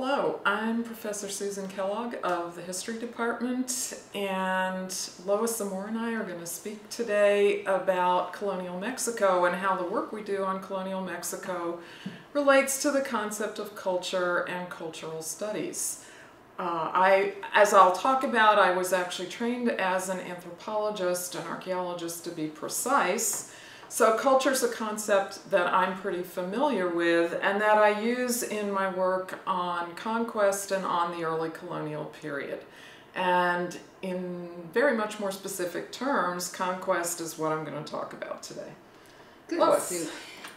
Hello, I'm Professor Susan Kellogg of the History Department, and Lois, Zamora, and I are going to speak today about colonial Mexico and how the work we do on colonial Mexico relates to the concept of culture and cultural studies. As I'll talk about, I was actually trained as an anthropologist, an archaeologist to be precise. So culture is a concept that I'm pretty familiar with and that I use in my work on conquest and on the early colonial period. And in very much more specific terms, conquest is what I'm going to talk about today. Good, Lois. Sue.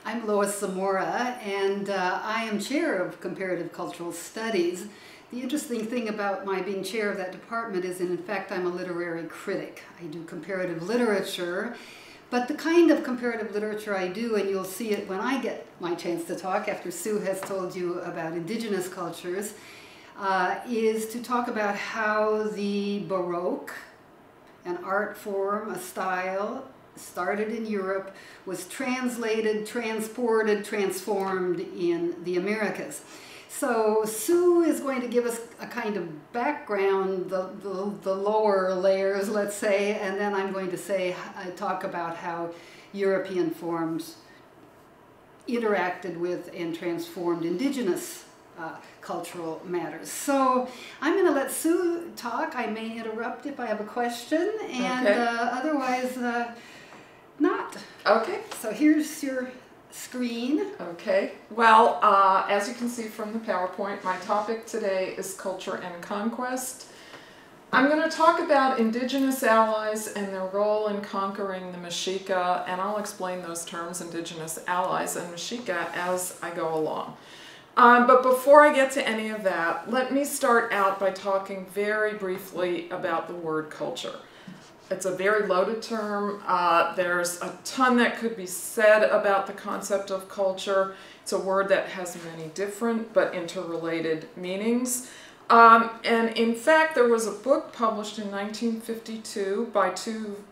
I'm Lois Zamora, and I am chair of Comparative Cultural Studies. The interesting thing about my being chair of that department is, in fact, I'm a literary critic. I do comparative literature. But the kind of comparative literature I do, and you'll see it when I get my chance to talk after Sue has told you about indigenous cultures, is to talk about how the Baroque, an art form, a style, started in Europe, was translated, transported, transformed in the Americas. So Sue is going to give us a kind of background, the lower layers, let's say, and then I'm going to talk about how European forms interacted with and transformed indigenous cultural matters. So I'm going to let Sue talk. I may interrupt if I have a question, and Okay. Otherwise not. Okay. So here's your screen. Okay. Well, as you can see from the PowerPoint, my topic today is culture and conquest. I'm going to talk about indigenous allies and their role in conquering the Mexica, and I'll explain those terms, indigenous allies and Mexica, as I go along. But before I get to any of that, let me start out by talking very briefly about the word culture. It's a very loaded term. There's a ton that could be said about the concept of culture. It's a word that has many different but interrelated meanings. And in fact, there was a book published in 1952 by two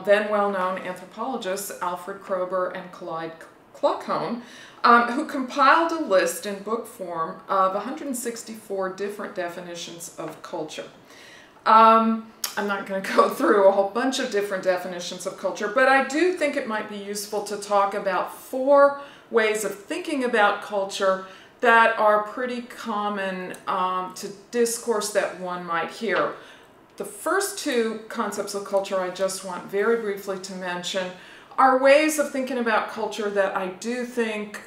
then well-known anthropologists, Alfred Kroeber and Clyde Kluckhohn, who compiled a list in book form of 164 different definitions of culture. I'm not going to go through a whole bunch of different definitions of culture, but I do think it might be useful to talk about four ways of thinking about culture that are pretty common to discourse that one might hear. The first two concepts of culture I just want very briefly to mention are ways of thinking about culture that I do think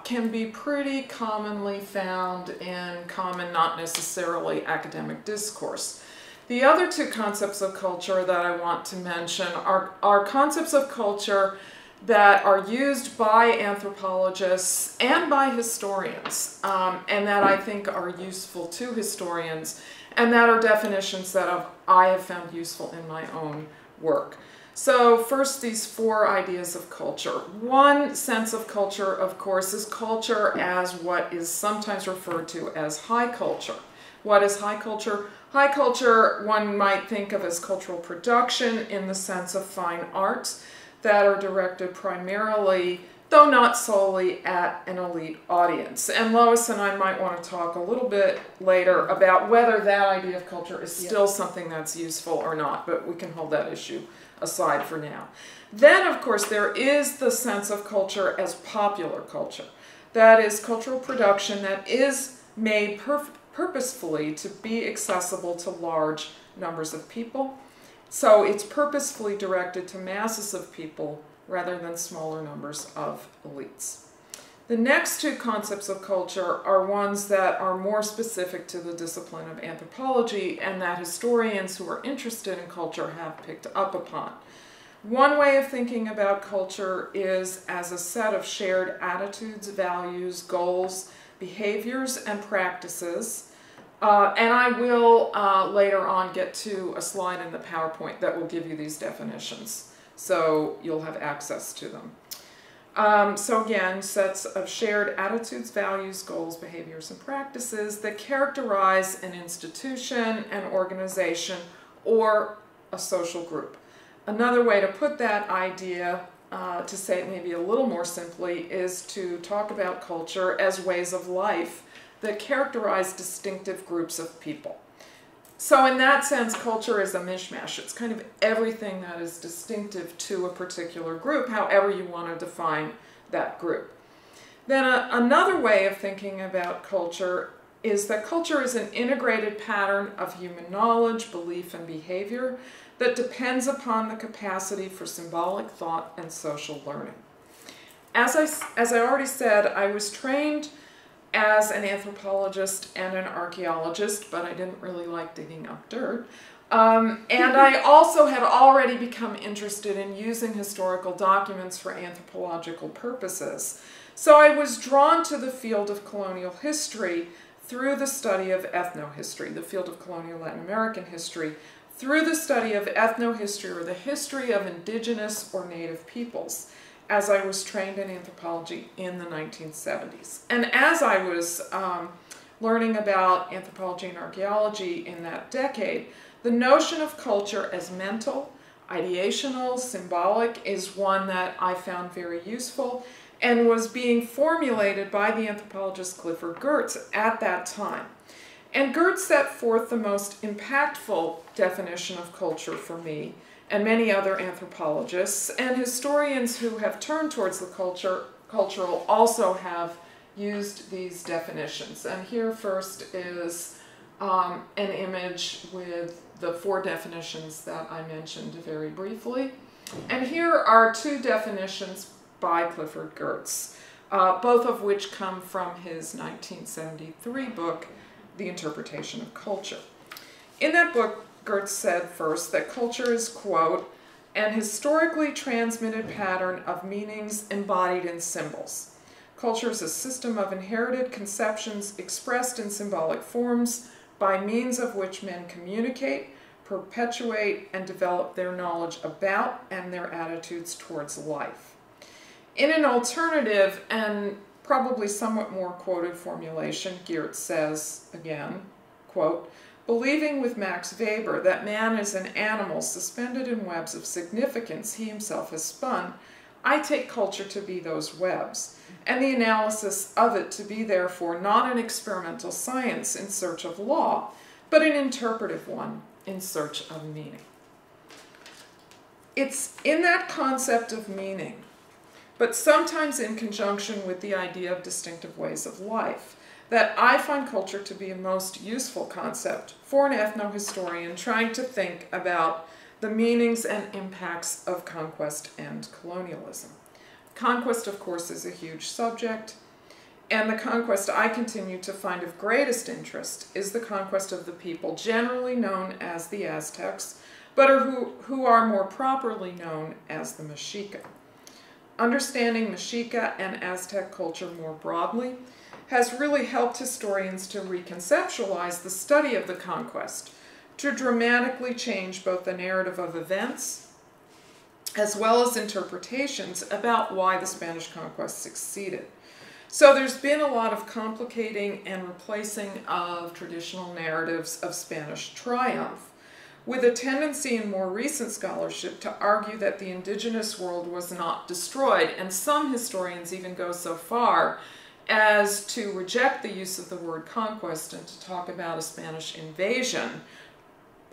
can be pretty commonly found in common, not necessarily academic discourse. The other two concepts of culture that I want to mention are concepts of culture that are used by anthropologists and by historians, and that I think are useful to historians, and that are definitions that I have found useful in my own work. So first, these four ideas of culture. One sense of culture, of course, is culture as what is sometimes referred to as high culture. What is high culture? High culture, one might think of as cultural production in the sense of fine arts that are directed primarily, though not solely, at an elite audience. And Lois and I might want to talk a little bit later about whether that idea of culture is still something that's useful or not, but we can hold that issue aside for now. Then, of course, there is the sense of culture as popular culture. That is cultural production that is made purposefully to be accessible to large numbers of people. So it's purposefully directed to masses of people rather than smaller numbers of elites. The next two concepts of culture are ones that are more specific to the discipline of anthropology and that historians who are interested in culture have picked up upon. One way of thinking about culture is as a set of shared attitudes, values, goals, behaviors, and practices. And I will later on get to a slide in the PowerPoint that will give you these definitions, so you'll have access to them. So again, sets of shared attitudes, values, goals, behaviors, and practices that characterize an institution, an organization, or a social group. Another way to put that idea, to say it maybe a little more simply, is to talk about culture as ways of life that characterize distinctive groups of people. So in that sense, culture is a mishmash. It's kind of everything that is distinctive to a particular group, however you want to define that group. Then another way of thinking about culture is that culture is an integrated pattern of human knowledge, belief, and behavior that depends upon the capacity for symbolic thought and social learning. As I already said, I was trained as an anthropologist and an archaeologist, but I didn't really like digging up dirt. And I also had already become interested in using historical documents for anthropological purposes. So I was drawn to the field of colonial history through the study of ethnohistory, the field of colonial Latin American history, through the study of ethnohistory, or the history of indigenous or native peoples, as I was trained in anthropology in the 1970s. And as I was learning about anthropology and archaeology in that decade, the notion of culture as mental, ideational, symbolic is one that I found very useful and was being formulated by the anthropologist Clifford Geertz at that time. And Geertz set forth the most impactful definition of culture for me and many other anthropologists, and historians who have turned towards the cultural also have used these definitions. And here first is an image with the 4 definitions that I mentioned very briefly. And here are 2 definitions by Clifford Geertz, both of which come from his 1973 book, The Interpretation of Culture. In that book, Geertz said first that culture is, quote, an historically transmitted pattern of meanings embodied in symbols. Culture is a system of inherited conceptions expressed in symbolic forms by means of which men communicate, perpetuate, and develop their knowledge about and their attitudes towards life. In an alternative and probably somewhat more quoted formulation, Geertz says, again, quote, believing with Max Weber that man is an animal suspended in webs of significance he himself has spun, I take culture to be those webs, and the analysis of it to be therefore not an experimental science in search of law, but an interpretive one in search of meaning. It's in that concept of meaning, but sometimes in conjunction with the idea of distinctive ways of life, that I find culture to be a most useful concept for an ethnohistorian trying to think about the meanings and impacts of conquest and colonialism. Conquest, of course, is a huge subject, and the conquest I continue to find of greatest interest is the conquest of the people generally known as the Aztecs, but who are more properly known as the Mexica. Understanding Mexica and Aztec culture more broadly has really helped historians to reconceptualize the study of the conquest, to dramatically change both the narrative of events as well as interpretations about why the Spanish conquest succeeded. So there's been a lot of complicating and replacing of traditional narratives of Spanish triumph, with a tendency in more recent scholarship to argue that the indigenous world was not destroyed, and some historians even go so far as to reject the use of the word conquest and to talk about a Spanish invasion.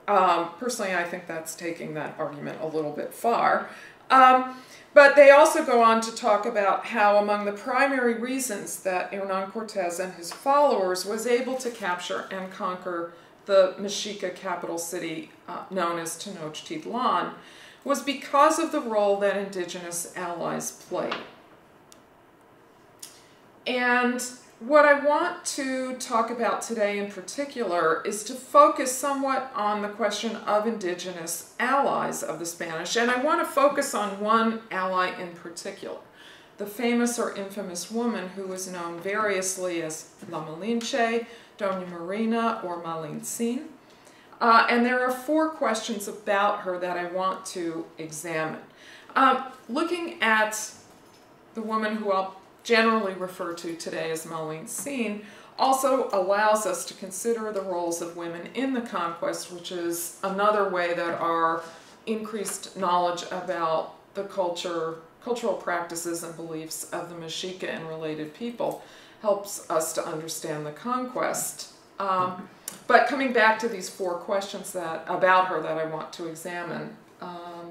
Personally, I think that's taking that argument a little bit far. But they also go on to talk about how among the primary reasons that Hernán Cortés and his followers was able to capture and conquer the Mexica capital city known as Tenochtitlan was because of the role that indigenous allies played. And what I want to talk about today in particular is to focus somewhat on the question of indigenous allies of the Spanish, and I want to focus on one ally in particular, the famous or infamous woman who was known variously as La Malinche, Doña Marina, or Malintzin. And there are 4 questions about her that I want to examine. Looking at the woman who I'll generally refer to today as Malintzin also allows us to consider the roles of women in the conquest, which is another way that our increased knowledge about the cultural practices and beliefs of the Mexica and related people helps us to understand the conquest. But coming back to these 4 questions about her that I want to examine,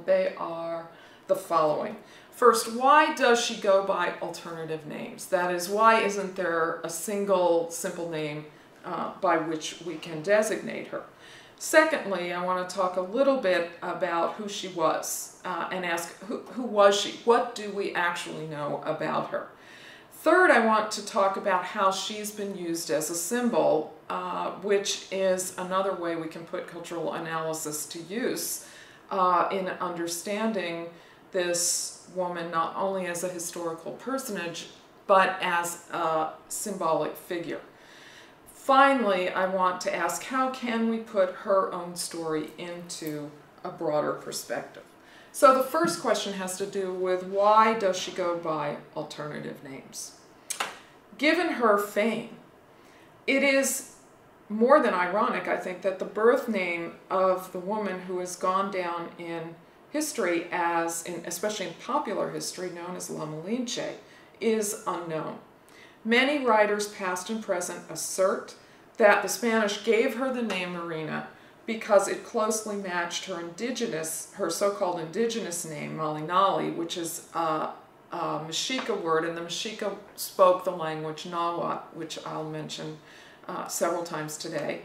they are the following. First, why does she go by alternative names? That is, why isn't there a single simple name by which we can designate her? Secondly, I want to talk a little bit about who she was and ask, who was she? What do we actually know about her? Third, I want to talk about how she's been used as a symbol, which is another way we can put cultural analysis to use in understanding this woman not only as a historical personage, but as a symbolic figure. Finally, I want to ask, how can we put her own story into a broader perspective? So the first question has to do with, why does she go by alternative names? Given her fame, it is more than ironic, I think, that the birth name of the woman who has gone down in history especially in popular history, known as La Malinche, is unknown. Many writers, past and present, assert that the Spanish gave her the name Marina because it closely matched her so-called indigenous name, Malinali, which is a Mexica word, and the Mexica spoke the language Nahuatl, which I'll mention several times today.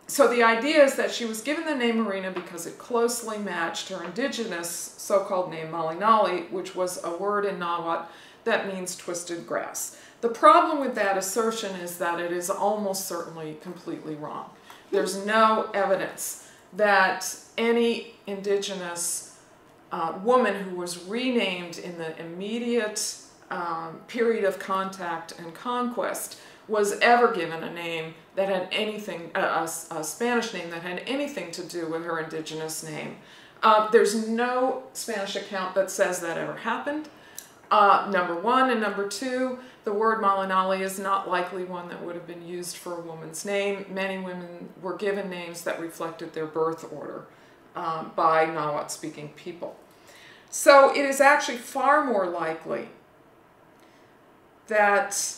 So the idea is that she was given the name Marina because it closely matched her indigenous so-called name Malinali, which was a word in Nahuatl that means twisted grass. The problem with that assertion is that it is almost certainly completely wrong. There's no evidence that any indigenous woman who was renamed in the immediate period of contact and conquest was ever given a name that had anything, a Spanish name that had anything to do with her indigenous name. There's no Spanish account that says that ever happened, number one. And number two, the word Malinali is not likely one that would have been used for a woman's name. Many women were given names that reflected their birth order by Nahuatl-speaking people. So it is actually far more likely that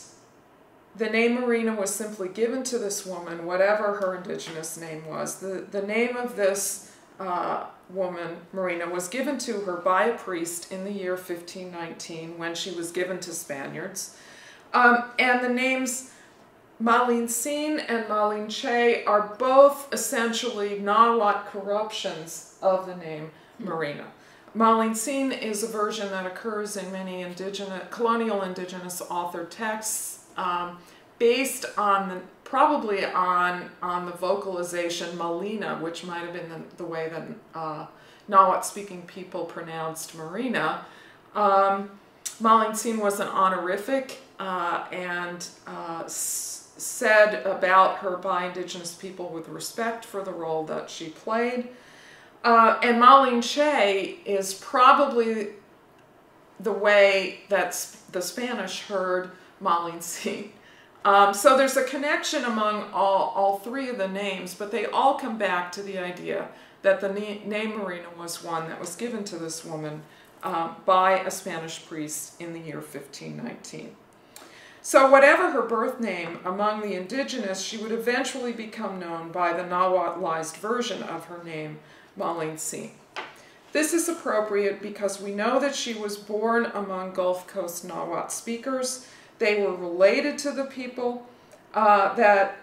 the name Marina was simply given to this woman, whatever her indigenous name was. The name of this woman, Marina, was given to her by a priest in the year 1519 when she was given to Spaniards. And the names Malinsin and Malinche are both essentially Nahuatl corruptions of the name Marina. Malinsin is a version that occurs in many colonial indigenous author texts, based on probably on the vocalization Malina, which might have been the way that Nahuatl-speaking people pronounced Marina. Malinsin was an honorific and said about her by indigenous people with respect for the role that she played. And Malinche is probably the way that the Spanish heard Malinsin. So there's a connection among all three of the names, but they all come back to the idea that the name Marina was one that was given to this woman by a Spanish priest in the year 1519. So whatever her birth name among the indigenous, she would eventually become known by the Nahuatlized version of her name, Malinsin. This is appropriate because we know that she was born among Gulf Coast Nahuatl speakers. They were related to the people that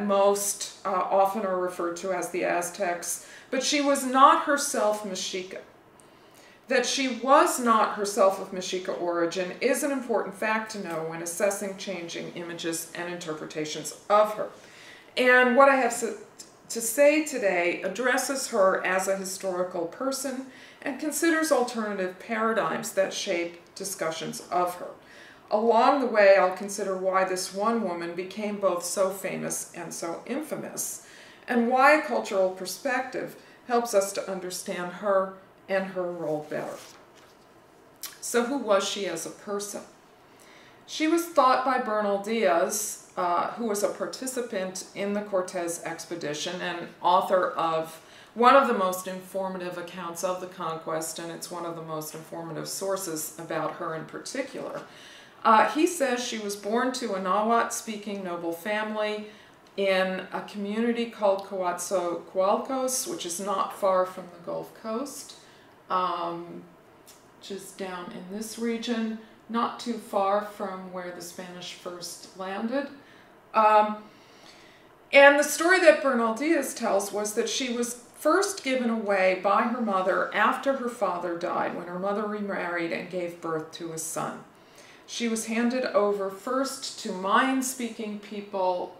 most often are referred to as the Aztecs, but she was not herself Mexica. That she was not herself of Mexica origin is an important fact to know when assessing changing images and interpretations of her. And what I have to say today addresses her as a historical person and considers alternative paradigms that shape discussions of her. Along the way, I'll consider why this one woman became both so famous and so infamous, and why a cultural perspective helps us to understand her and her role better. So who was she as a person? She was thought by Bernal Diaz, who was a participant in the Cortes expedition and author of one of the most informative accounts of the conquest, and it's one of the most informative sources about her in particular. He says she was born to a Nahuatl-speaking noble family in a community called Coatzacoalcos, which is not far from the Gulf Coast, which is down in this region, not too far from where the Spanish first landed. And the story that Bernal Diaz tells was that she was first given away by her mother after her father died, when her mother remarried and gave birth to a son. She was handed over first to Mayan-speaking people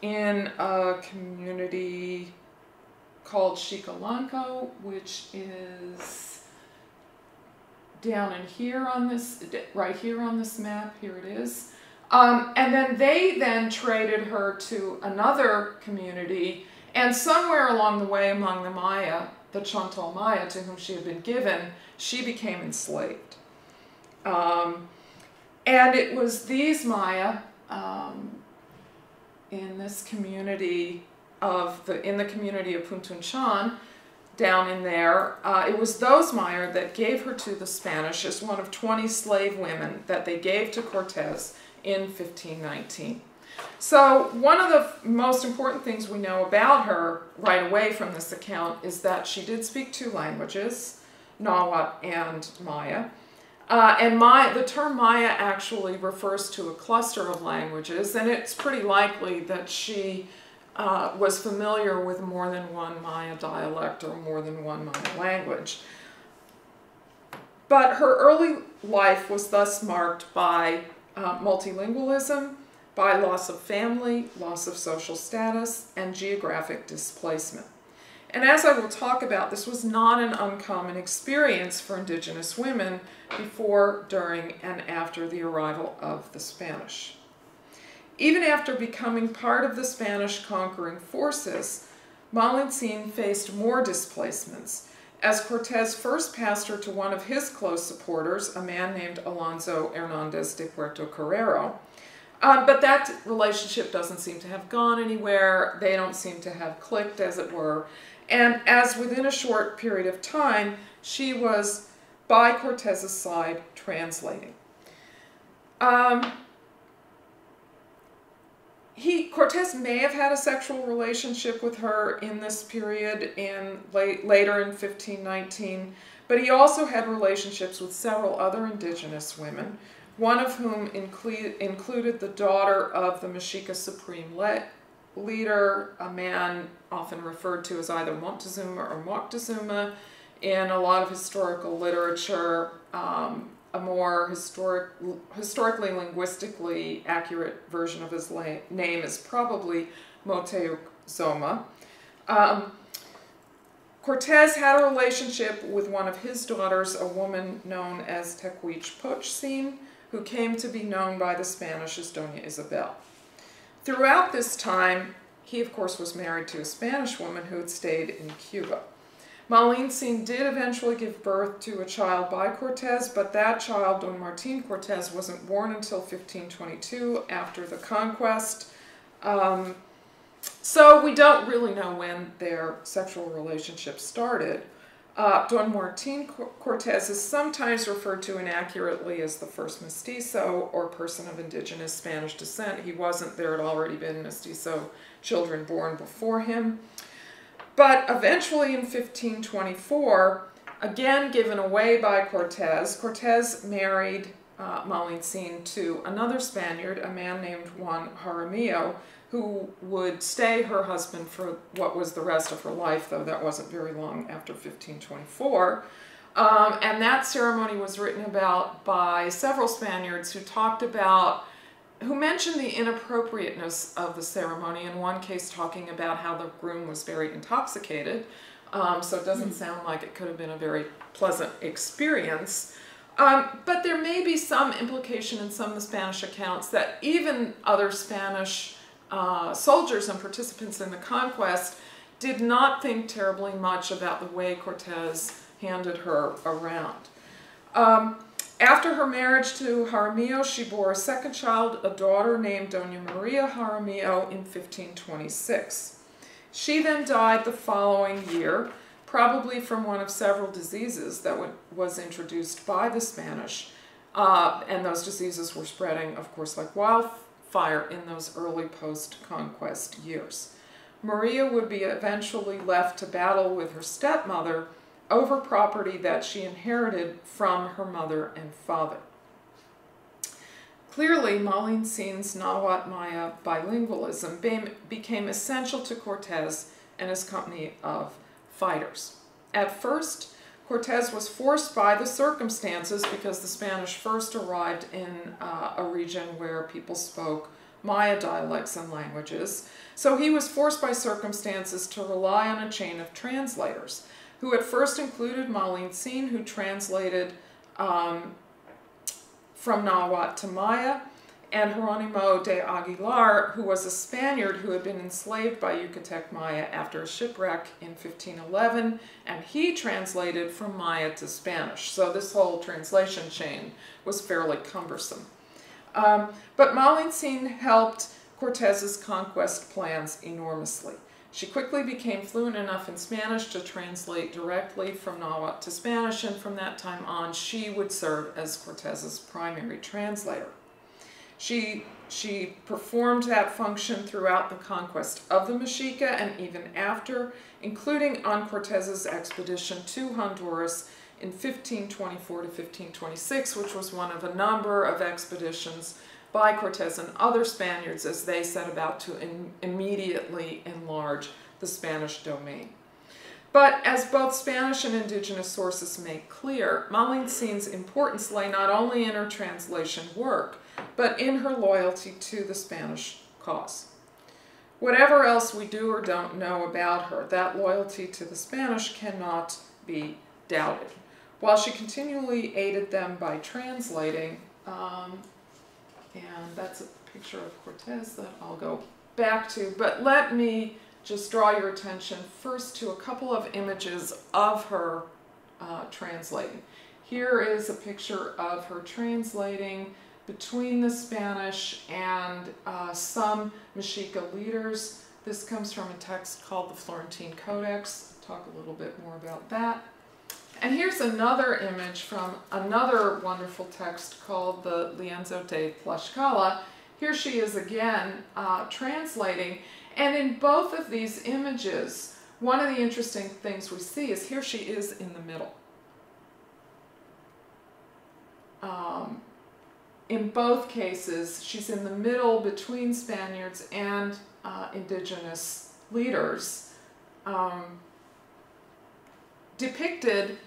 in a community called Xicalanco, which is down in here on this, right here on this map. Here it is. And then they traded her to another community, and somewhere along the way among the Maya, the Chontal Maya to whom she had been given, she became enslaved. And it was these Maya in this community in the community of Puntunchan, down in there, it was those Maya that gave her to the Spanish as one of 20 slave women that they gave to Cortez in 1519. So one of the most important things we know about her right away from this account is that she did speak 2 languages, Nahuatl and Maya. The term Maya actually refers to a cluster of languages, and it's pretty likely that she was familiar with more than one Maya dialect or more than one Maya language. But her early life was thus marked by multilingualism, by loss of family, loss of social status, and geographic displacement. And as I will talk about, this was not an uncommon experience for indigenous women before, during, and after the arrival of the Spanish. Even after becoming part of the Spanish conquering forces, Malintzin faced more displacements, as Cortez first passed her to one of his close supporters, a man named Alonso Hernandez de Puerto Carrero. But that relationship doesn't seem to have gone anywhere. They don't seem to have clicked, as it were. And as within a short period of time, she was by Cortez's side translating. Cortez may have had a sexual relationship with her in this period, later in 1519, but he also had relationships with several other indigenous women, one of whom included the daughter of the Mexica Supreme leader, a man often referred to as either Montezuma or Moctezuma in a lot of historical literature. A more historically linguistically accurate version of his name is probably Moctezuma. Cortez had a relationship with one of his daughters, a woman known as Tecuichpochtsin, who came to be known by the Spanish as Doña Isabel. Throughout this time, he of course was married to a Spanish woman who had stayed in Cuba. Malintzin did eventually give birth to a child by Cortez, but that child, Don Martin Cortez, wasn't born until 1522 after the conquest. So we don't really know when their sexual relationship started. Don Martin Cortez is sometimes referred to inaccurately as the first mestizo or person of indigenous Spanish descent. He wasn't. There had already been mestizo children born before him. But eventually in 1524, again given away by Cortez, Cortez married Malintzin to another Spaniard, a man named Juan Jaramillo, who would stay her husband for what was the rest of her life, though that wasn't very long after 1524. And that ceremony was written about by several Spaniards who mentioned the inappropriateness of the ceremony, in one case talking about how the groom was very intoxicated, so it doesn't sound like it could have been a very pleasant experience. But there may be some implication in some of the Spanish accounts that even other Spanish soldiers and participants in the conquest did not think terribly much about the way Cortez handed her around. After her marriage to Jaramillo, she bore a second child, a daughter named Doña Maria Jaramillo, in 1526. She then died the following year, probably from one of several diseases that was introduced by the Spanish. And those diseases were spreading, of course, like wildfire in those early post-conquest years. Maria would be eventually left to battle with her stepmother over property that she inherited from her mother and father. Clearly, Malintzín's Nahuatl-Maya bilingualism became essential to Cortés and his company of fighters. At first, Cortés was forced by the circumstances, because the Spanish first arrived in a region where people spoke Maya dialects and languages. So he was forced by circumstances to rely on a chain of translators, who at first included Malintzín, who translated from Nahuatl to Maya, and Jerónimo de Aguilar, who was a Spaniard who had been enslaved by Yucatec Maya after a shipwreck in 1511, and he translated from Maya to Spanish. So this whole translation chain was fairly cumbersome. But Malintzín helped Cortés's conquest plans enormously. She quickly became fluent enough in Spanish to translate directly from Nahuatl to Spanish, and from that time on, she would serve as Cortés's primary translator. She performed that function throughout the conquest of the Mexica and even after, including on Cortés's expedition to Honduras in 1524 to 1526, which was one of a number of expeditions by Cortés and other Spaniards as they set about to immediately enlarge the Spanish domain. But as both Spanish and indigenous sources make clear, Malintzín's importance lay not only in her translation work, but in her loyalty to the Spanish cause. Whatever else we do or don't know about her, that loyalty to the Spanish cannot be doubted. While she continually aided them by translating, and that's a picture of Cortés that I'll go back to, but let me just draw your attention first to a couple of images of her translating. Here is a picture of her translating between the Spanish and some Mexica leaders. This comes from a text called the Florentine Codex. I'll talk a little bit more about that. And here's another image from another wonderful text called the Lienzo de Tlaxcala. Here she is again translating, and in both of these images, one of the interesting things we see is here she is in the middle. In both cases, she's in the middle between Spaniards and indigenous leaders, depicted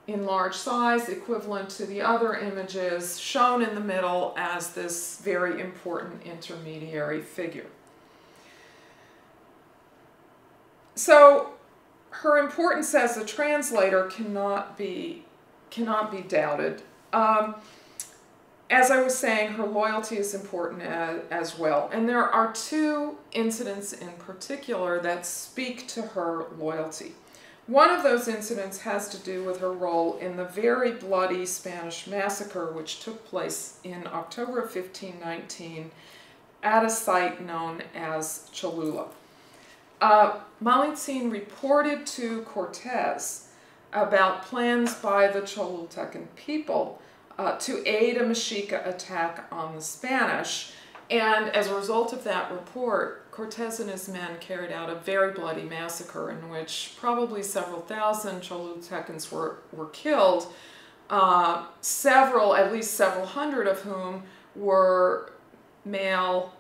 in large size, equivalent to the other images, shown in the middle as this very important intermediary figure. So her importance as a translator cannot be doubted. As I was saying, her loyalty is important as well. And there are two incidents in particular that speak to her loyalty. One of those incidents has to do with her role in the very bloody Spanish massacre which took place in October of 1519 at a site known as Cholula. Malintzín reported to Cortés about plans by the Cholultecan people to aid a Mexica attack on the Spanish, and as a result of that report, Cortés and his men carried out a very bloody massacre in which probably several thousand Cholultecans were killed, at least several hundred of whom were male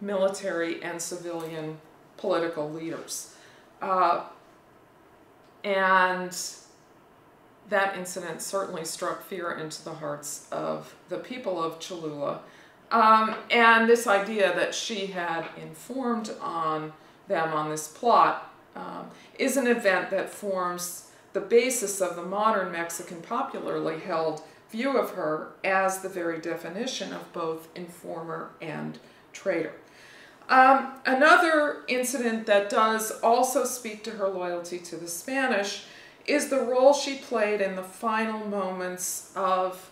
military and civilian political leaders. And that incident certainly struck fear into the hearts of the people of Cholula. And this idea that she had informed on them on this plot is an event that forms the basis of the modern Mexican popularly held view of her as the very definition of both informer and traitor. Another incident that does also speak to her loyalty to the Spanish is the role she played in the final moments of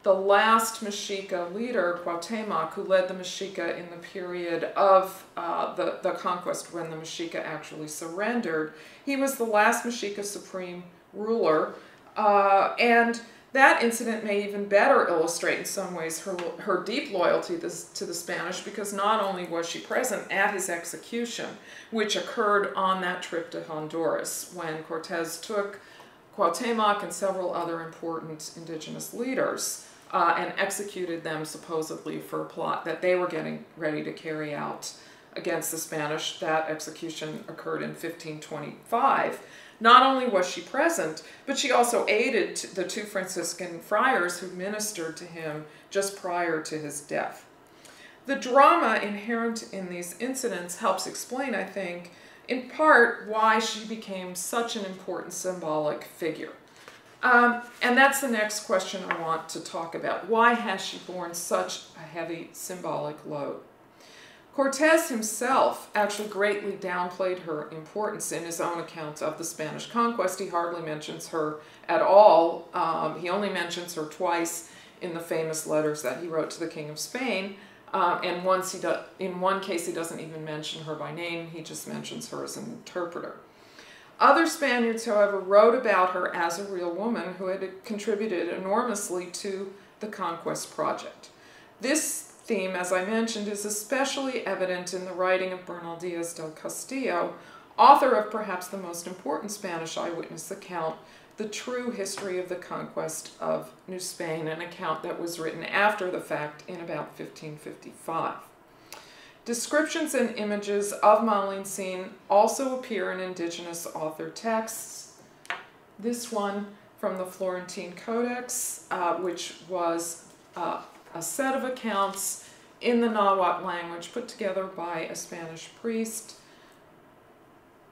the last Mexica leader, Cuauhtémoc, who led the Mexica in the period of the conquest when the Mexica actually surrendered. He was the last Mexica supreme ruler, and That incident may even better illustrate in some ways her deep loyalty to the Spanish, because not only was she present at his execution, which occurred on that trip to Honduras when Cortés took Cuauhtémoc and several other important indigenous leaders and executed them supposedly for a plot that they were getting ready to carry out against the Spanish. That execution occurred in 1525. Not only was she present, but she also aided the two Franciscan friars who ministered to him just prior to his death. The drama inherent in these incidents helps explain, I think, in part why she became such an important symbolic figure. And that's the next question I want to talk about. Why has she borne such a heavy symbolic load? Cortés himself actually greatly downplayed her importance in his own account of the Spanish conquest. He hardly mentions her at all. He only mentions her twice in the famous letters that he wrote to the King of Spain. And in one case, he doesn't even mention her by name. He just mentions her as an interpreter. Other Spaniards, however, wrote about her as a real woman who had contributed enormously to the conquest project. This theme, as I mentioned, is especially evident in the writing of Bernal Diaz del Castillo, author of perhaps the most important Spanish eyewitness account, The True History of the Conquest of New Spain, an account that was written after the fact in about 1555. Descriptions and images of Malincine also appear in indigenous author texts. This one from the Florentine Codex, which was a set of accounts in the Nahuatl language put together by a Spanish priest,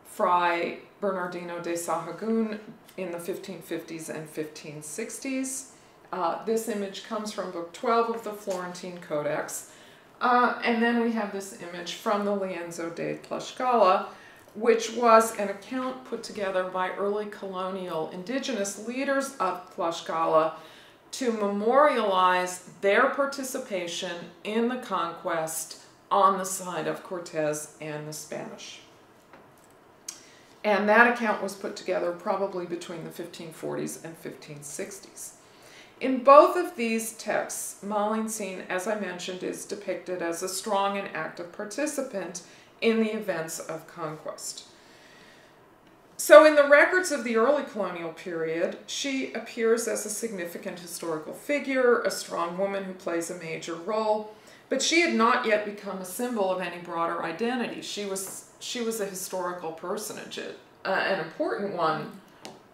Fray Bernardino de Sahagún, in the 1550s and 1560s. This image comes from Book 12 of the Florentine Codex. And then we have this image from the Lienzo de Tlaxcala, which was an account put together by early colonial indigenous leaders of Tlaxcala to memorialize their participation in the conquest on the side of Cortés and the Spanish. And that account was put together probably between the 1540s and 1560s. In both of these texts, Malincine, as I mentioned, is depicted as a strong and active participant in the events of conquest. So in the records of the early colonial period, she appears as a significant historical figure, a strong woman who plays a major role, but she had not yet become a symbol of any broader identity. She was a historical personage, an important one,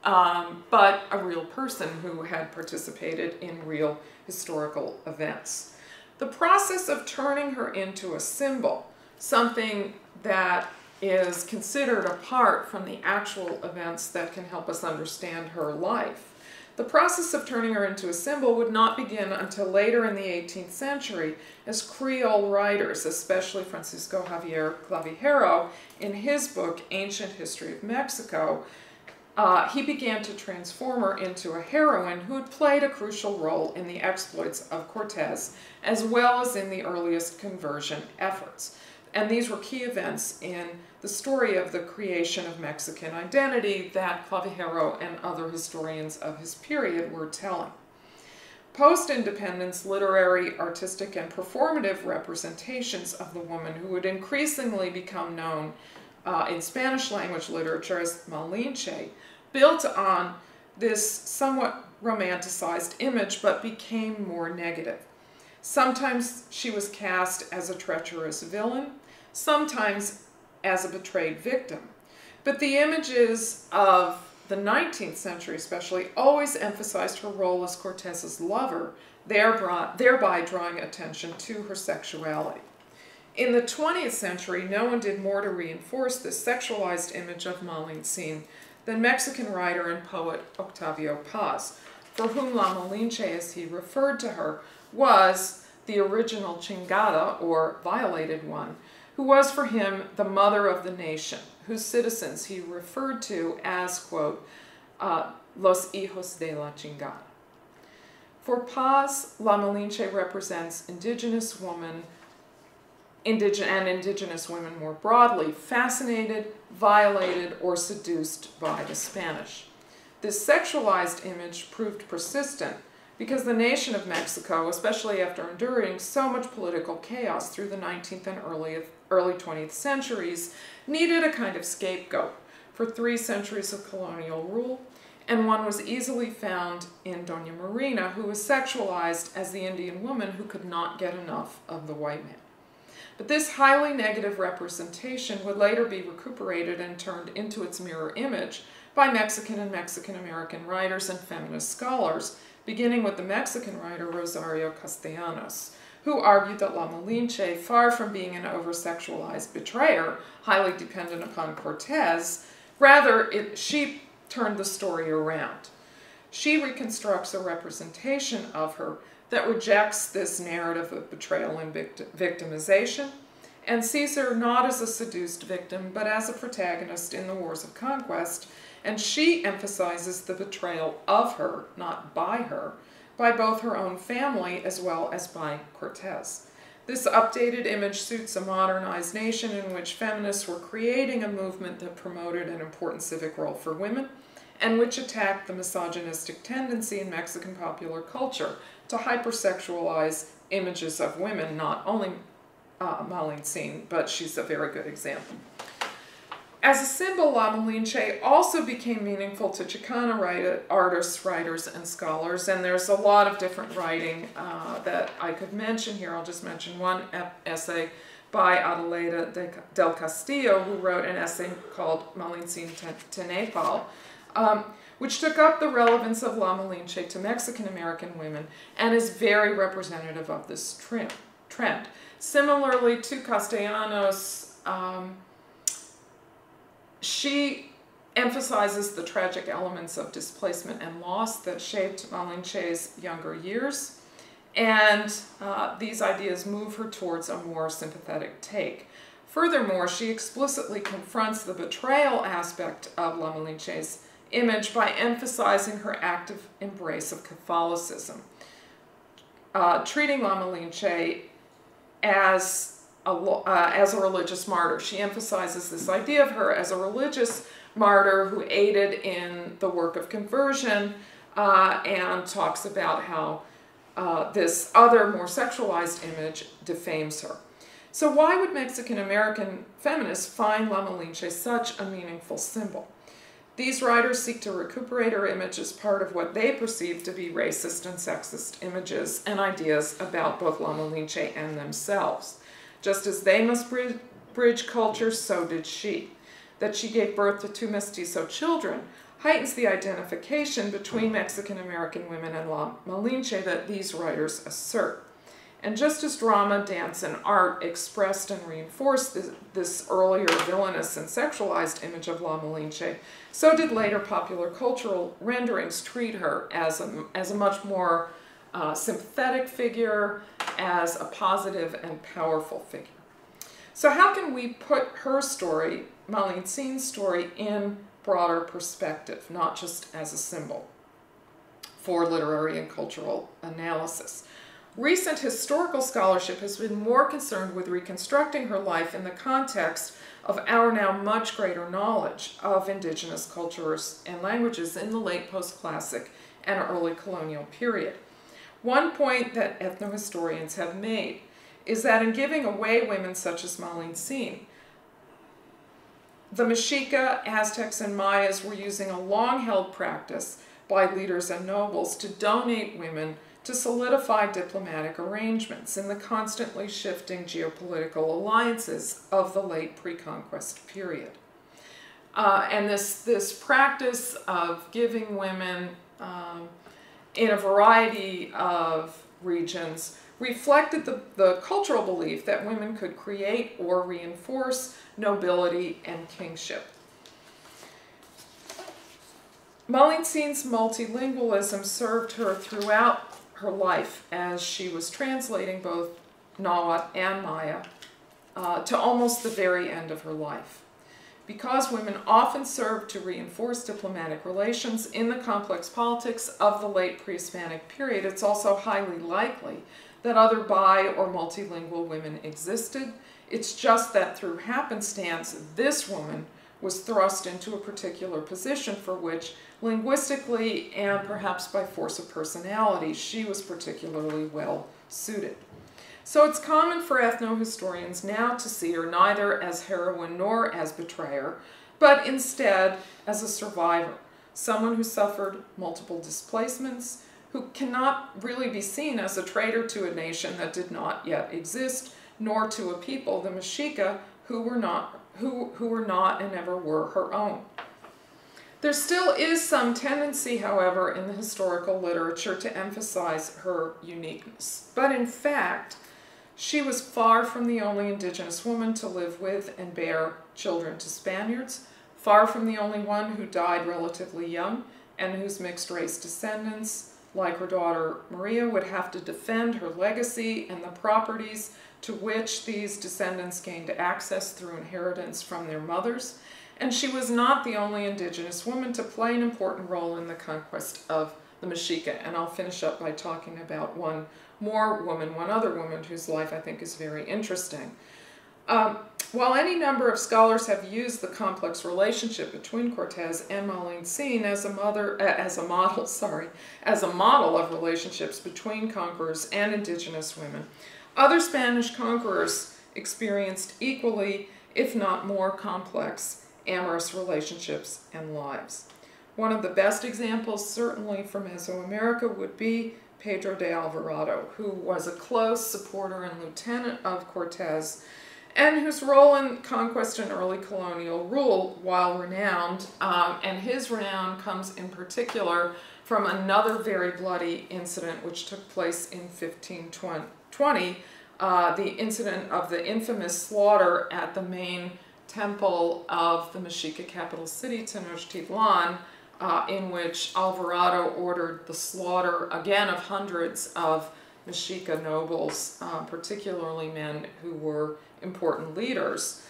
but a real person who had participated in real historical events. The process of turning her into a symbol, something that is considered apart from the actual events that can help us understand her life. The process of turning her into a symbol would not begin until later in the 18th century, as Creole writers, especially Francisco Javier Clavijero, in his book Ancient History of Mexico, he began to transform her into a heroine who had played a crucial role in the exploits of Cortés, as well as in the earliest conversion efforts. And these were key events in the story of the creation of Mexican identity that Clavijero and other historians of his period were telling. Post-independence literary, artistic, and performative representations of the woman, who would increasingly become known in Spanish language literature as Malinche, built on this somewhat romanticized image but became more negative. Sometimes she was cast as a treacherous villain, sometimes as a betrayed victim. But the images of the 19th century especially always emphasized her role as Cortés's lover, thereby drawing attention to her sexuality. In the 20th century, no one did more to reinforce this sexualized image of Malincine than Mexican writer and poet Octavio Paz, for whom La Malinche, as he referred to her, was the original chingada, or violated one, who was for him the mother of the nation, whose citizens he referred to as, quote, los hijos de la chingada. For Paz, La Malinche represents indigenous women, and indigenous women more broadly, fascinated, violated, or seduced by the Spanish. This sexualized image proved persistent because the nation of Mexico, especially after enduring so much political chaos through the 19th and early 20th centuries, needed a kind of scapegoat for 3 centuries of colonial rule, and one was easily found in Doña Marina, who was sexualized as the Indian woman who could not get enough of the white man. But this highly negative representation would later be recuperated and turned into its mirror image by Mexican and Mexican-American writers and feminist scholars, beginning with the Mexican writer Rosario Castellanos, who argued that La Malinche, far from being an over-sexualized betrayer, highly dependent upon Cortés, rather she turned the story around. She reconstructs a representation of her that rejects this narrative of betrayal and victimization, and sees her not as a seduced victim, but as a protagonist in the wars of conquest, and she emphasizes the betrayal of her, not by her, by both her own family as well as by Cortés. This updated image suits a modernized nation in which feminists were creating a movement that promoted an important civic role for women, and which attacked the misogynistic tendency in Mexican popular culture to hypersexualize images of women, not only Malintzin, but she's a very good example. As a symbol, La Malinche also became meaningful to Chicana artists, writers, and scholars, and there's a lot of different writing that I could mention here. I'll just mention one essay by Adelaida del Castillo, who wrote an essay called Malintzin Tenepal, which took up the relevance of La Malinche to Mexican-American women and is very representative of this trend. Similarly to Castellanos, she emphasizes the tragic elements of displacement and loss that shaped Malinche's younger years, and these ideas move her towards a more sympathetic take. Furthermore, she explicitly confronts the betrayal aspect of La Malinche's image by emphasizing her active embrace of Catholicism, treating La Malinche as a religious martyr. She emphasizes this idea of her as a religious martyr who aided in the work of conversion, and talks about how this other, more sexualized image defames her. So why would Mexican-American feminists find La Malinche such a meaningful symbol? These writers seek to recuperate her image as part of what they perceive to be racist and sexist images and ideas about both La Malinche and themselves. Just as they must bridge cultures, so did she. That she gave birth to 2 mestizo children heightens the identification between Mexican-American women and La Malinche that these writers assert. And just as drama, dance, and art expressed and reinforced this earlier villainous and sexualized image of La Malinche, so did later popular cultural renderings treat her as a much more sympathetic figure, as a positive and powerful figure. So how can we put her story, Malintzin's story, in broader perspective, not just as a symbol for literary and cultural analysis? Recent historical scholarship has been more concerned with reconstructing her life in the context of our now much greater knowledge of indigenous cultures and languages in the late post-classic and early colonial period. One point that ethnohistorians have made is that in giving away women such as Malintzin, the Mexica, Aztecs, and Mayas were using a long-held practice by leaders and nobles to donate women to solidify diplomatic arrangements in the constantly shifting geopolitical alliances of the late pre-conquest period. And this practice of giving women in a variety of regions reflected the cultural belief that women could create or reinforce nobility and kingship. Malintzin's multilingualism served her throughout her life as she was translating both Nahuatl and Maya to almost the very end of her life. Because women often served to reinforce diplomatic relations in the complex politics of the late pre-Hispanic period, it's also highly likely that other bi- or multilingual women existed. It's just that through happenstance, this woman was thrust into a particular position for which, linguistically and perhaps by force of personality, she was particularly well suited. So it's common for ethnohistorians now to see her neither as heroine nor as betrayer, but instead as a survivor, someone who suffered multiple displacements, who cannot really be seen as a traitor to a nation that did not yet exist, nor to a people, the Mexica, who were not and never were her own. There still is some tendency, however, in the historical literature to emphasize her uniqueness. But in fact, she was far from the only indigenous woman to live with and bear children to Spaniards, far from the only one who died relatively young and whose mixed-race descendants, like her daughter Maria, would have to defend her legacy and the properties to which these descendants gained access through inheritance from their mothers. And she was not the only indigenous woman to play an important role in the conquest of the Mexica. And I'll finish up by talking about one other woman whose life I think is very interesting. While any number of scholars have used the complex relationship between Cortez and Malintzin as a model of relationships between conquerors and indigenous women, other Spanish conquerors experienced equally, if not more complex, amorous relationships and lives. One of the best examples, certainly from Mesoamerica, would be Pedro de Alvarado, who was a close supporter and lieutenant of Cortez, and whose role in conquest and early colonial rule, while renowned, and his renown comes in particular from another very bloody incident which took place in 1520, the incident of the infamous slaughter at the main temple of the Mexica capital city, Tenochtitlan, in which Alvarado ordered the slaughter, again, of hundreds of Mexica nobles, particularly men who were important leaders.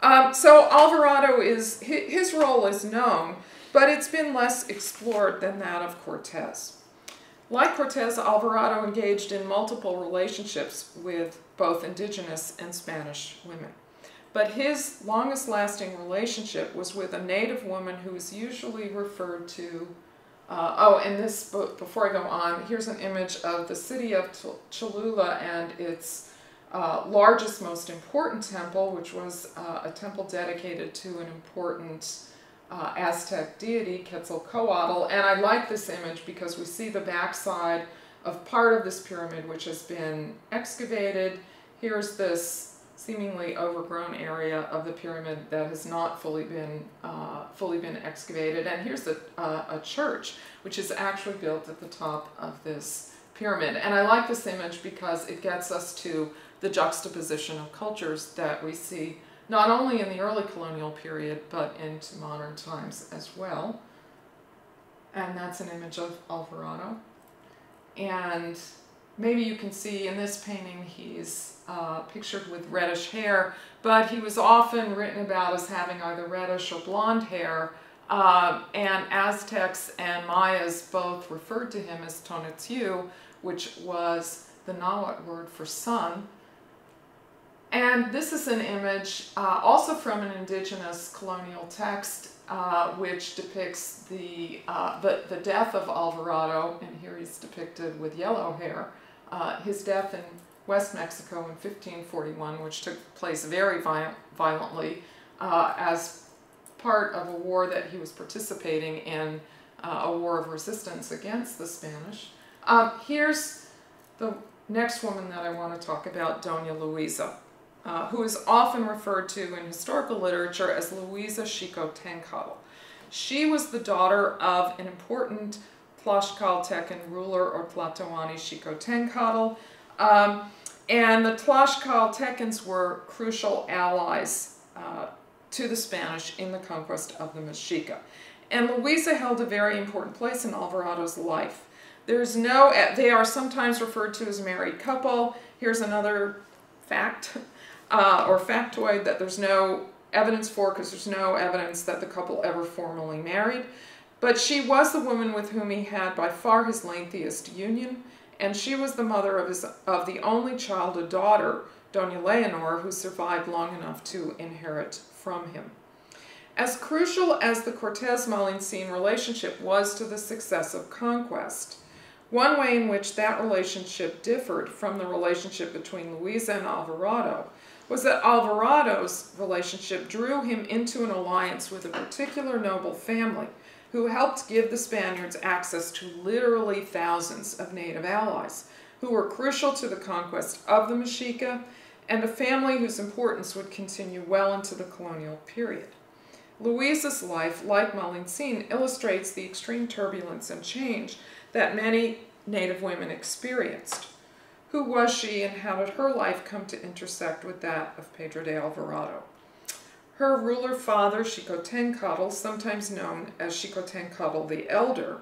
So Alvarado his role is known, but it's been less explored than that of Cortez. Like Cortez, Alvarado engaged in multiple relationships with both indigenous and Spanish women. But his longest lasting relationship was with a native woman who is usually referred to, in this book, before I go on, here's an image of the city of Cholula and its largest, most important temple, which was a temple dedicated to an important Aztec deity, Quetzalcoatl. And I like this image because we see the backside of part of this pyramid which has been excavated. Here's this seemingly overgrown area of the pyramid that has not fully been excavated. And here's a church which is actually built at the top of this pyramid. And I like this image because it gets us to the juxtaposition of cultures that we see not only in the early colonial period, but into modern times as well. And that's an image of Alvarado. And maybe you can see in this painting he's pictured with reddish hair, but he was often written about as having either reddish or blonde hair, and Aztecs and Mayas both referred to him as Tonatiuh, which was the Nahuatl word for sun. And this is an image also from an indigenous colonial text which depicts the death of Alvarado, and here he's depicted with yellow hair, his death in West Mexico in 1541, which took place very violently as part of a war that he was participating in, a war of resistance against the Spanish. Here's the next woman that I want to talk about, Doña Luisa, who is often referred to in historical literature as Luisa Xicotencatl. She was the daughter of an important Tlaxcaltecan ruler, or Tlatoani Xicotencatl, and the Tlaxcaltecans were crucial allies to the Spanish in the conquest of the Mexica. And Luisa held a very important place in Alvarado's life. They are sometimes referred to as a married couple. Here's another fact, or factoid, that there's no evidence for, because there's no evidence that the couple ever formally married. But she was the woman with whom he had by far his lengthiest union, and she was the mother of the only child, a daughter, Doña Leonor, who survived long enough to inherit from him. As crucial as the Cortez-Malincine relationship was to the success of Conquest, one way in which that relationship differed from the relationship between Louisa and Alvarado was that Alvarado's relationship drew him into an alliance with a particular noble family who helped give the Spaniards access to literally thousands of native allies who were crucial to the conquest of the Mexica, and a family whose importance would continue well into the colonial period. Louisa's life, like Malincine, illustrates the extreme turbulence and change that many native women experienced. Who was she, and how did her life come to intersect with that of Pedro de Alvarado? Her ruler father, Xicotencatl, sometimes known as Xicotencatl the Elder,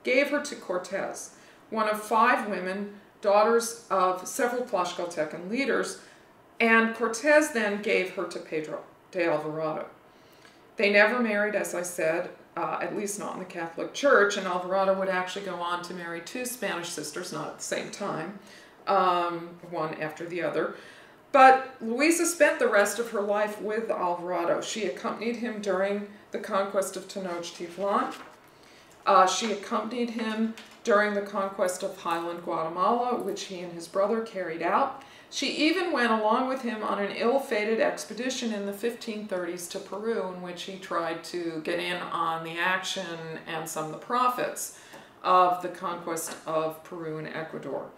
gave her to Cortez, one of 5 women, daughters of several Tlaxcaltecan leaders, and Cortez then gave her to Pedro de Alvarado. They never married, as I said, at least not in the Catholic Church, and Alvarado would actually go on to marry 2 Spanish sisters, not at the same time, one after the other. But Louisa spent the rest of her life with Alvarado. She accompanied him during the conquest of Tenochtitlan. She accompanied him during the conquest of Highland Guatemala, which he and his brother carried out. She even went along with him on an ill-fated expedition in the 1530s to Peru, in which he tried to get in on the action and some of the profits of the conquest of Peru and Ecuador.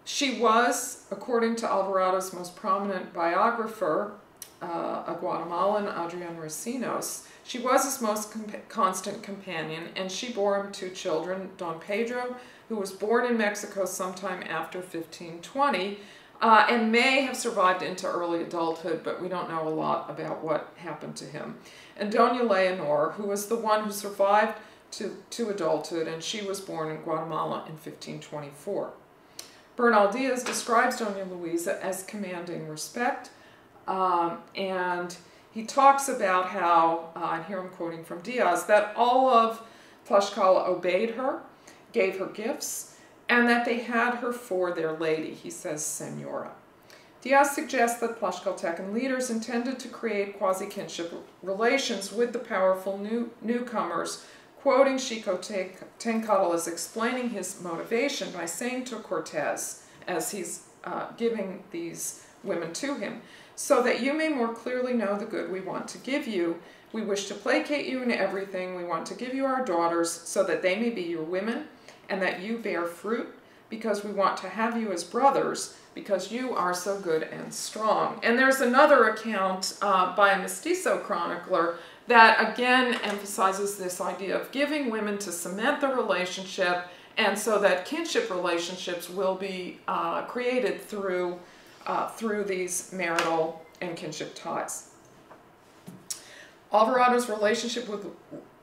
She was, according to Alvarado's most prominent biographer, a Guatemalan, Adrian Recinos, she was his most constant companion, and she bore him 2 children, Don Pedro, who was born in Mexico sometime after 1520, and may have survived into early adulthood, but we don't know a lot about what happened to him. And Doña Leonor, who was the one who survived to adulthood, and she was born in Guatemala in 1524. Bernal Diaz describes Doña Luisa as commanding respect, and he talks about how, and here I'm quoting from Diaz, that all of Tlaxcala obeyed her, gave her gifts, and that they had her for their lady. He says, Senora. Diaz suggests that Tlaxcaltecan leaders intended to create quasi-kinship relations with the powerful newcomers, quoting Xicotencatl as explaining his motivation by saying to Cortez, as he's giving these women to him, so that you may more clearly know the good we want to give you. We wish to placate you in everything. We want to give you our daughters so that they may be your women and that you bear fruit, because we want to have you as brothers because you are so good and strong. And there's another account by a mestizo chronicler that again emphasizes this idea of giving women to cement the relationship, and so that kinship relationships will be created through these marital and kinship ties. Alvarado's relationship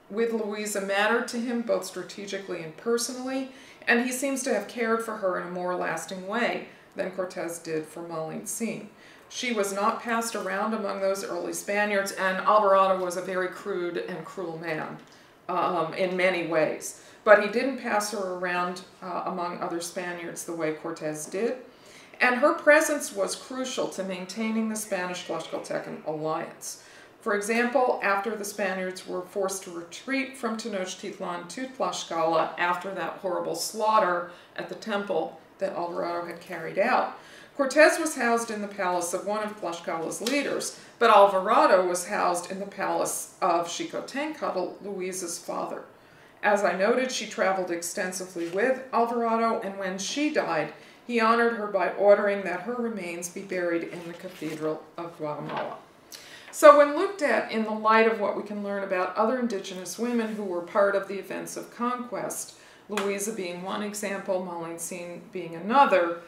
with Louisa mattered to him both strategically and personally, and he seems to have cared for her in a more lasting way than Cortez did for Malincine. She was not passed around among those early Spaniards, and Alvarado was a very crude and cruel man in many ways. But he didn't pass her around among other Spaniards the way Cortez did, and her presence was crucial to maintaining the Spanish-Tlaxcaltecan alliance. For example, after the Spaniards were forced to retreat from Tenochtitlan to Tlaxcala after that horrible slaughter at the temple that Alvarado had carried out, Cortez was housed in the palace of one of Tlaxcala's leaders, but Alvarado was housed in the palace of Xicotencatl, Luisa's father. As I noted, she traveled extensively with Alvarado, and when she died, he honored her by ordering that her remains be buried in the Cathedral of Guatemala. So when looked at in the light of what we can learn about other indigenous women who were part of the events of conquest, Louisa being one example, Malincine being another,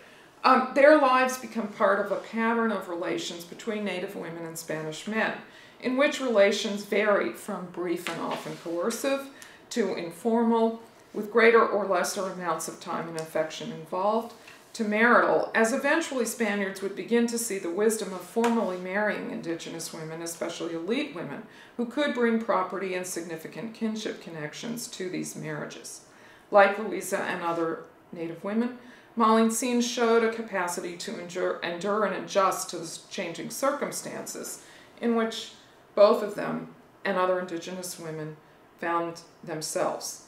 their lives become part of a pattern of relations between Native women and Spanish men, in which relations varied from brief and often coercive to informal, with greater or lesser amounts of time and affection involved, to marital, as eventually Spaniards would begin to see the wisdom of formally marrying indigenous women, especially elite women, who could bring property and significant kinship connections to these marriages. Like Louisa and other Native women, Malincine showed a capacity to endure and adjust to the changing circumstances in which both of them and other indigenous women found themselves.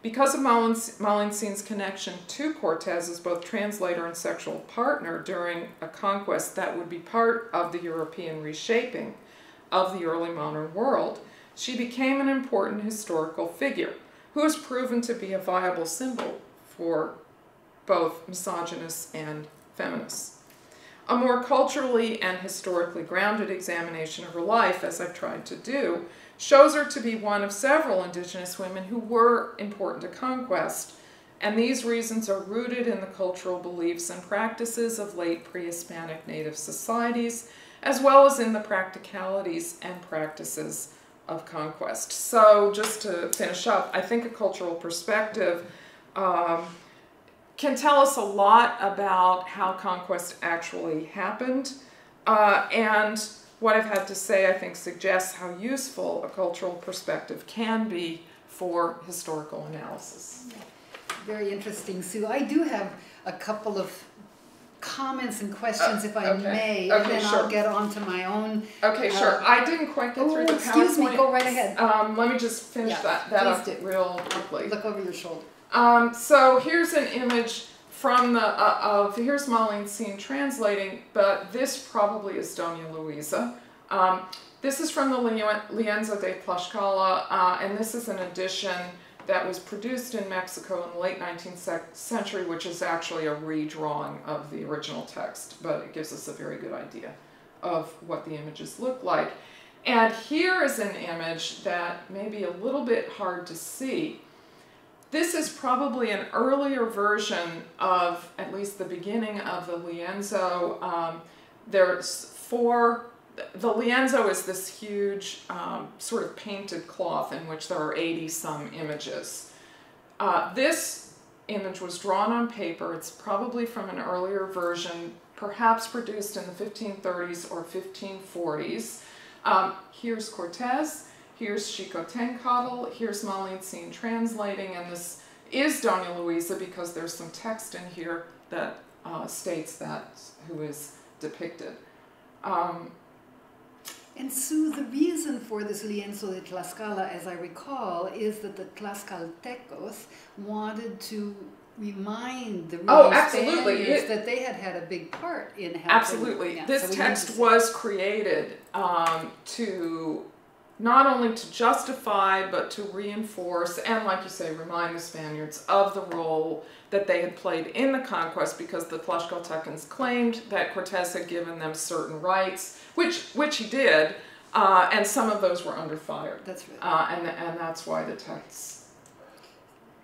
Because of Malincín's connection to Cortés as both translator and sexual partner during a conquest that would be part of the European reshaping of the early modern world, she became an important historical figure who has proven to be a viable symbol for both misogynists and feminists. A more culturally and historically grounded examination of her life, as I've tried to do, shows her to be one of several indigenous women who were important to Conquest, and these reasons are rooted in the cultural beliefs and practices of late pre-Hispanic native societies, as well as in the practicalities and practices of Conquest. So just to finish up, I think a cultural perspective can tell us a lot about how Conquest actually happened, and what I've had to say, I think, suggests how useful a cultural perspective can be for historical analysis. Very interesting, Sue. I do have a couple of comments and questions, if I may, and then sure. I'll get on to my own. Okay, sure. I didn't quite get through the PowerPoint. Excuse me, go right ahead. Let me just finish that up real quickly. Look over your shoulder. So here's an image from the, here's Malincín translating, but this probably is Doña Luisa. This is from the Lienzo de Tlaxcala, and this is an edition that was produced in Mexico in the late 19th century, which is actually a redrawing of the original text, but it gives us a very good idea of what the images look like. And here is an image that may be a little bit hard to see. This is probably an earlier version of at least the beginning of the lienzo. There's four. The lienzo is this huge sort of painted cloth in which there are 80-some images. This image was drawn on paper. It's probably from an earlier version, perhaps produced in the 1530s or 1540s. Here's Cortés. Here's Xicotencatl, here's Malincín translating, and this is Doña Luisa because there's some text in here that states that who is depicted. And Sue, the reason for this lienzo de Tlaxcala, as I recall, is that the Tlaxcaltecos wanted to remind the Spaniards that they had a big part in helping. Absolutely. Yeah, this text was created to not only to justify, but to reinforce, and like you say, remind the Spaniards of the role that they had played in the conquest, because the Tlaxcaltecans claimed that Cortés had given them certain rights, which he did, and some of those were under fire. That's right. And that's why the text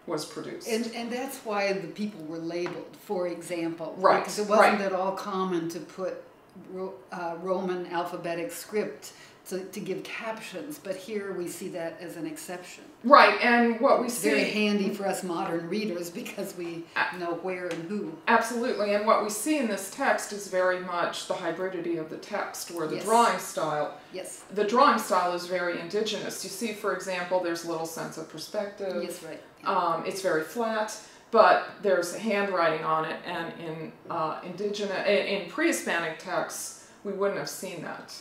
was produced. And that's why the people were labeled, for example. Right. Because it wasn't at all common to put Roman alphabetic script to give captions, but here we see that as an exception. Right, and what we see... Very handy for us modern readers because we know where and who. Absolutely, and what we see in this text is very much the hybridity of the text, where the drawing style... Yes. The drawing style is very indigenous. You see, for example, there's little sense of perspective. Yes, right. Yeah. It's very flat, but there's handwriting on it, and in pre-Hispanic texts, we wouldn't have seen that.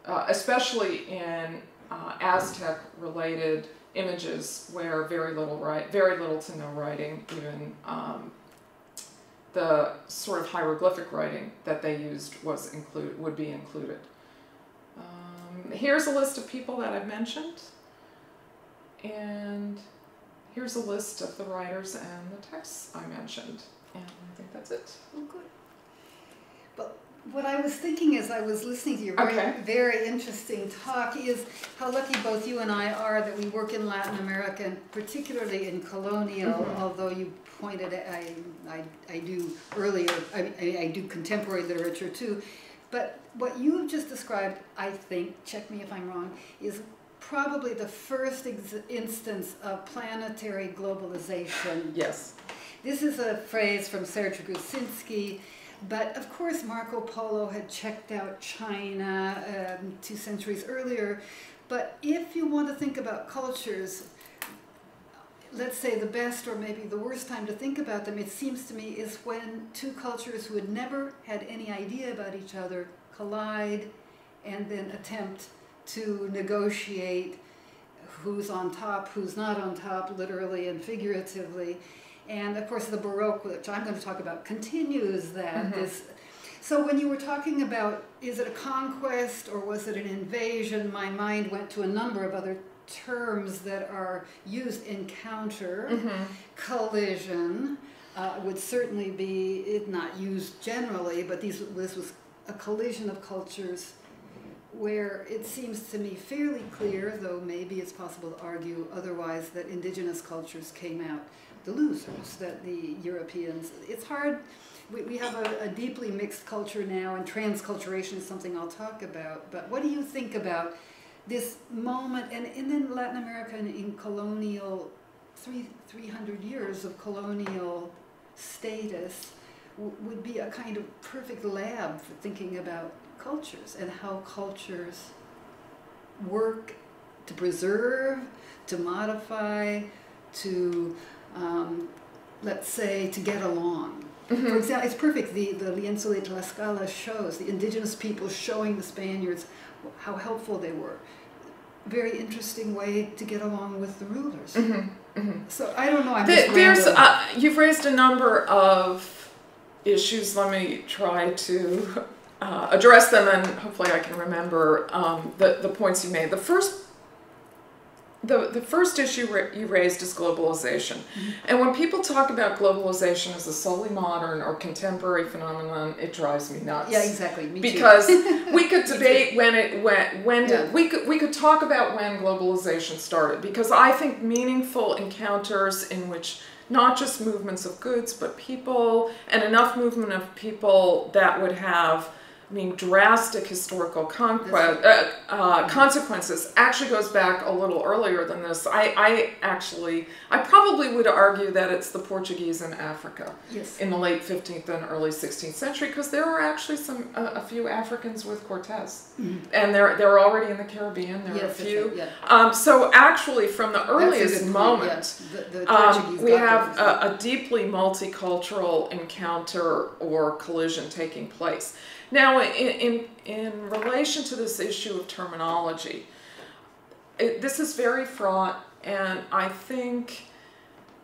Especially in Aztec-related images, where very little to no writing, even the sort of hieroglyphic writing that they used would be included. Here's a list of people that I've mentioned, and here's a list of the writers and the texts I mentioned, and I think that's it. Oh, good. But what I was thinking as I was listening to your very interesting talk is how lucky both you and I are that we work in Latin America, and particularly in colonial, although you pointed I do earlier, I do contemporary literature too. But what you have just described, I think, check me if I'm wrong, is probably the first instance of planetary globalization. Yes. This is a phrase from Serge Gusinski. But of course, Marco Polo had checked out China 2 centuries earlier. But if you want to think about cultures, let's say the best or maybe the worst time to think about them, it seems to me, is when two cultures who had never had any idea about each other collide and then attempt to negotiate who's on top, who's not on top, literally and figuratively. And of course the Baroque, which I'm going to talk about, continues that. So when you were talking about, is it a conquest or was it an invasion, my mind went to a number of other terms that are used. Encounter, collision, would certainly be not used generally, but this was a collision of cultures where it seems to me fairly clear, though maybe it's possible to argue otherwise, that indigenous cultures came out the losers, that the Europeans, it's hard, we have a deeply mixed culture now, and transculturation is something I'll talk about, but what do you think about this moment, and in Latin America and in colonial, 300 years of colonial status would be a kind of perfect lab for thinking about cultures and how cultures work to preserve, to modify, to, let's say, to get along. For example, it's perfect, the Lienzo de Tlaxcala shows, the indigenous people showing the Spaniards how helpful they were. Very interesting way to get along with the rulers. So I don't know, I'm just you've raised a number of issues. Let me try to address them, and hopefully I can remember the points you made. The first issue you raised is globalization. And when people talk about globalization as a solely modern or contemporary phenomenon, it drives me nuts. Yeah, exactly. Me because too. we could debate we could talk about when globalization started, because I think meaningful encounters in which not just movements of goods, but people, and enough movement of people that would have, I mean, drastic historical consequences, actually goes back a little earlier than this. I probably would argue that it's the Portuguese in Africa in the late 15th and early 16th century, because there were actually a few Africans with Cortez, and they're already in the Caribbean. There are a few. So actually, from the earliest moment, we have a deeply multicultural encounter or collision taking place. Now, in relation to this issue of terminology, this is very fraught, and I think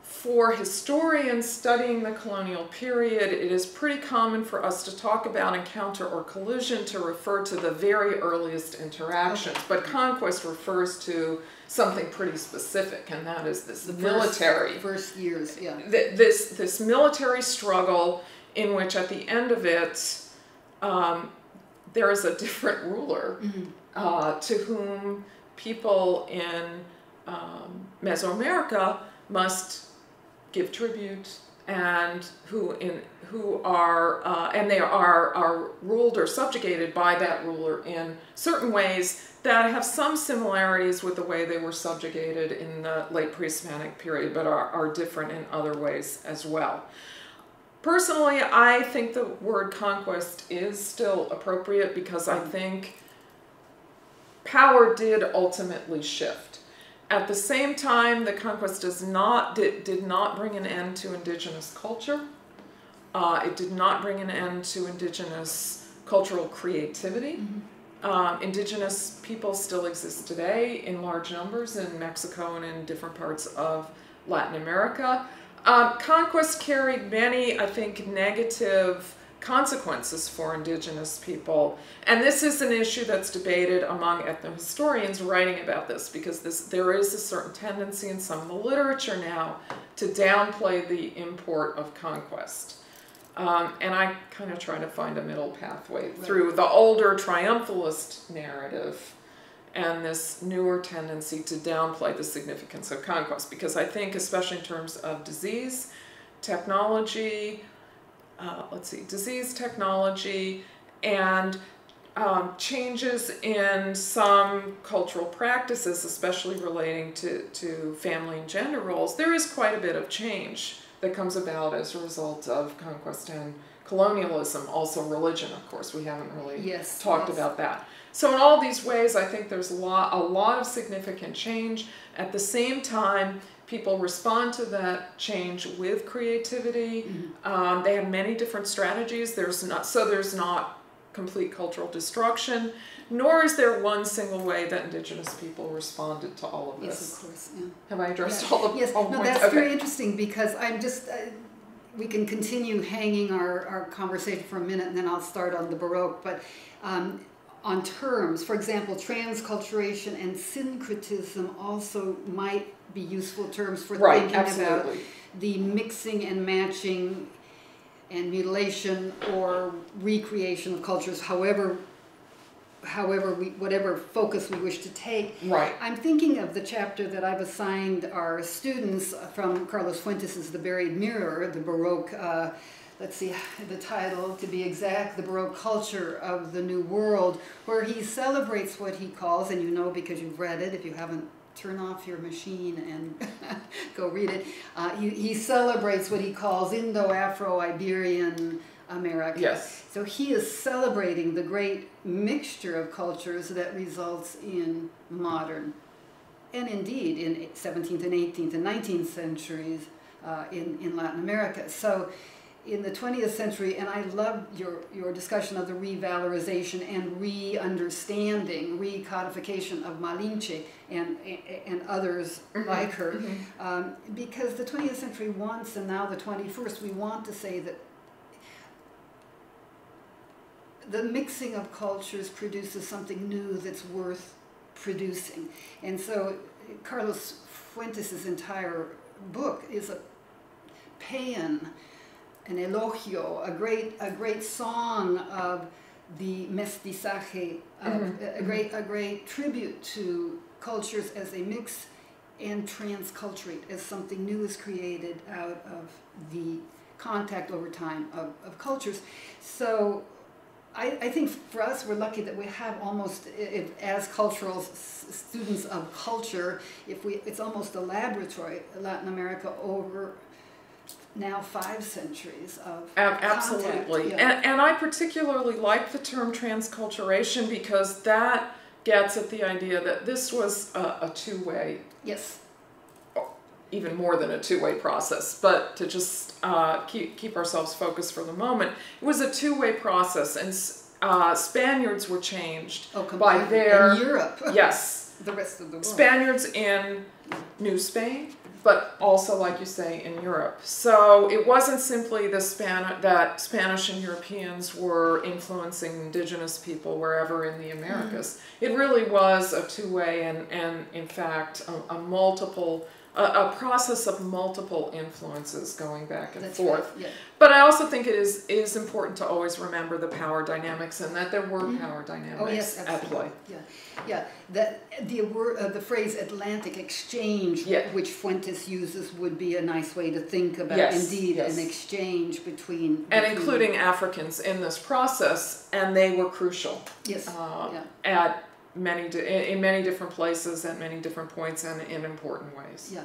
for historians studying the colonial period, it is pretty common for us to talk about encounter or collision to refer to the very earliest interactions, but conquest refers to something pretty specific, and that is this military. First years, This military struggle in which at the end of it, there is a different ruler to whom people in Mesoamerica must give tribute, and who are ruled or subjugated by that ruler in certain ways that have some similarities with the way they were subjugated in the late pre-Hispanic period, but are different in other ways as well. Personally, I think the word conquest is still appropriate, because I think power did ultimately shift. At the same time, the conquest did not bring an end to indigenous culture. It did not bring an end to indigenous cultural creativity. Indigenous people still exist today in large numbers in Mexico and in different parts of Latin America. Conquest carried many, I think, negative consequences for indigenous people, and this is an issue that's debated among ethnohistorians writing about this, because there is a certain tendency in some of the literature now to downplay the import of conquest. And I kind of try to find a middle pathway through the older triumphalist narrative and this newer tendency to downplay the significance of conquest, because I think, especially in terms of disease, technology, and changes in some cultural practices, especially relating to family and gender roles, there is quite a bit of change that comes about as a result of conquest and colonialism. Also religion, of course, we haven't really talked about that. So in all these ways, I think there's a lot of significant change. At the same time, people respond to that change with creativity. They have many different strategies. There's not complete cultural destruction, nor is there one single way that indigenous people responded to all of this. Yes, of course. Yeah. Have I addressed Yeah. all the yes. all No, points? that's Okay. very interesting because I'm just, we can continue hanging our conversation for a minute and then I'll start on the Baroque. But on terms, for example, transculturation and syncretism also might be useful terms for Right, thinking absolutely. about the mixing and matching and mutilation or recreation of cultures, whatever focus we wish to take. Right. I'm thinking of the chapter that I've assigned our students from Carlos Fuentes' The Buried Mirror, the Baroque, let's see the title to be exact, The Baroque Culture of the New World, where he celebrates what he calls, and you know because you've read it, if you haven't, turn off your machine and go read it. He celebrates what he calls Indo-Afro-Iberian America. Yes. So he is celebrating the great mixture of cultures that results in modern, and indeed in 17th and 18th and 19th centuries in Latin America. So in the 20th century, and I love your discussion of the revalorization and re-understanding, recodification of Malinche and others like her, because the 20th century wants, and now the 21st, we want to say that the mixing of cultures produces something new that's worth producing. And so Carlos Fuentes' entire book is a paean, an elogio, a great song of the mestizaje, a great tribute to cultures as they mix and transculturate, as something new is created out of the contact over time of cultures. So I think for us, we're lucky that we have almost, as cultural students of culture, it's almost a laboratory, Latin America, over now 5 centuries of Absolutely. Yeah. And I particularly like the term transculturation because that gets at the idea that this was a two-way, Yes. even more than a two-way process, but to just keep ourselves focused for the moment, it was a two-way process, and Spaniards were changed by their... In Europe. Yes. The rest of the world. Spaniards in New Spain, but also, like you say, in Europe. So it wasn't simply that Spanish and Europeans were influencing indigenous people wherever in the Americas. It really was a two-way and in fact, a process of multiple influences going back and forth. Right, yeah. But I also think it is important to always remember the power dynamics and that there were power dynamics at play. Yeah. The phrase Atlantic exchange, which Fuentes uses, would be a nice way to think about an exchange between including Africans in this process, and they were crucial. Yes. At in many different places, at many different points, and in important ways. Yeah.